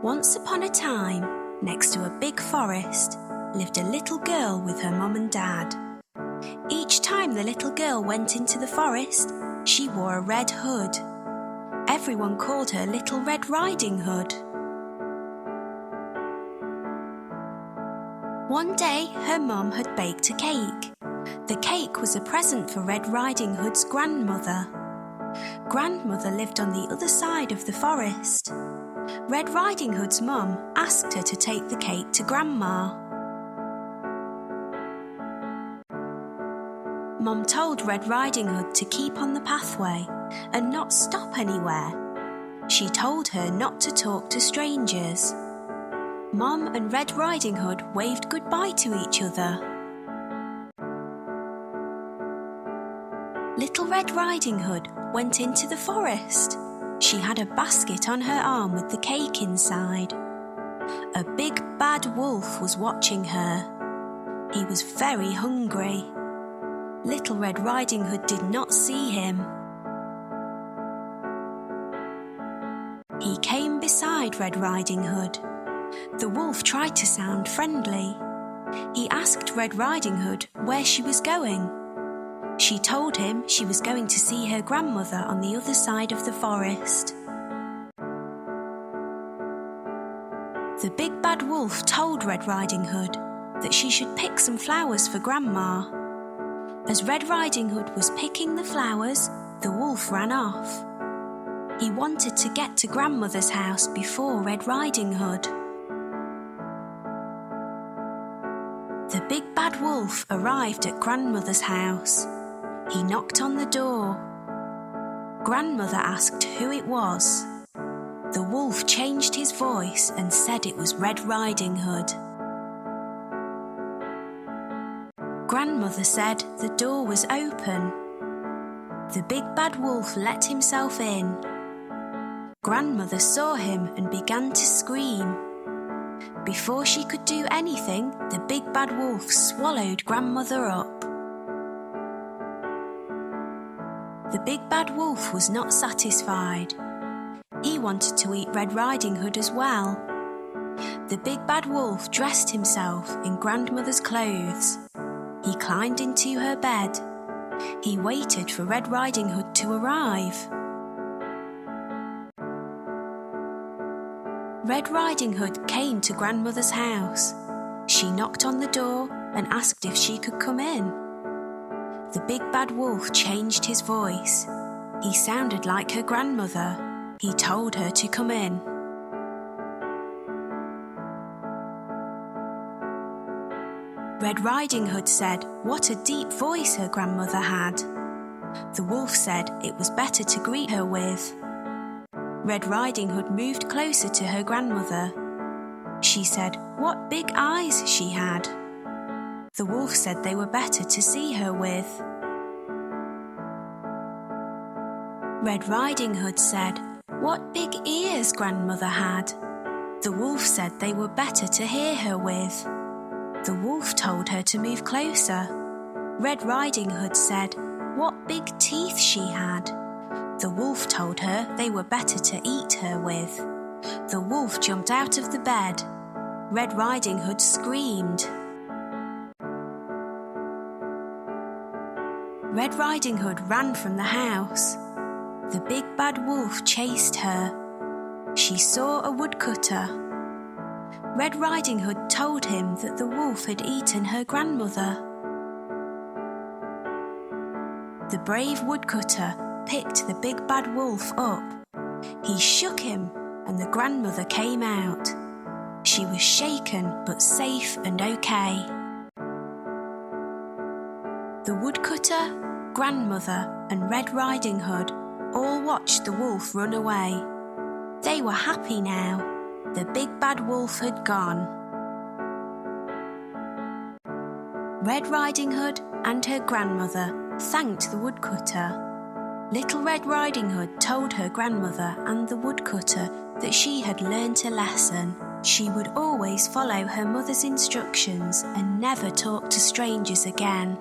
Once upon a time, next to a big forest, lived a little girl with her mum and dad. Each time the little girl went into the forest, she wore a red hood. Everyone called her Little Red Riding Hood. One day, her mum had baked a cake. The cake was a present for Red Riding Hood's grandmother. Grandmother lived on the other side of the forest. Red Riding Hood's mum asked her to take the cake to Grandma. Mum told Red Riding Hood to keep on the pathway and not stop anywhere. She told her not to talk to strangers. Mum and Red Riding Hood waved goodbye to each other. Little Red Riding Hood went into the forest. She had a basket on her arm with the cake inside. A big bad wolf was watching her. He was very hungry. Little Red Riding Hood did not see him. He came beside Red Riding Hood. The wolf tried to sound friendly. He asked Red Riding Hood where she was going. She told him she was going to see her grandmother on the other side of the forest. The big bad wolf told Red Riding Hood that she should pick some flowers for Grandma. As Red Riding Hood was picking the flowers, the wolf ran off. He wanted to get to Grandmother's house before Red Riding Hood. The big bad wolf arrived at Grandmother's house. He knocked on the door. Grandmother asked who it was. The wolf changed his voice and said it was Red Riding Hood. Grandmother said the door was open. The big bad wolf let himself in. Grandmother saw him and began to scream. Before she could do anything, the big bad wolf swallowed Grandmother up. The big bad wolf was not satisfied. He wanted to eat Red Riding Hood as well. The big bad wolf dressed himself in Grandmother's clothes. He climbed into her bed. He waited for Red Riding Hood to arrive. Red Riding Hood came to Grandmother's house. She knocked on the door and asked if she could come in. The big bad wolf changed his voice. He sounded like her grandmother. He told her to come in. Red Riding Hood said what a deep voice her grandmother had. The wolf said it was better to greet her with. Red Riding Hood moved closer to her grandmother. She said what big eyes she had. The wolf said they were better to see her with. Red Riding Hood said what big ears Grandmother had. The wolf said they were better to hear her with. The wolf told her to move closer. Red Riding Hood said what big teeth she had. The wolf told her they were better to eat her with. The wolf jumped out of the bed. Red Riding Hood screamed. Red Riding Hood ran from the house. The big bad wolf chased her. She saw a woodcutter. Red Riding Hood told him that the wolf had eaten her grandmother. The brave woodcutter picked the big bad wolf up. He shook him and the grandmother came out. She was shaken but safe and okay. The woodcutter, grandmother and Red Riding Hood all watched the wolf run away. They were happy now. The big bad wolf had gone. Red Riding Hood and her grandmother thanked the woodcutter. Little Red Riding Hood told her grandmother and the woodcutter that she had learnt a lesson. She would always follow her mother's instructions and never talk to strangers again.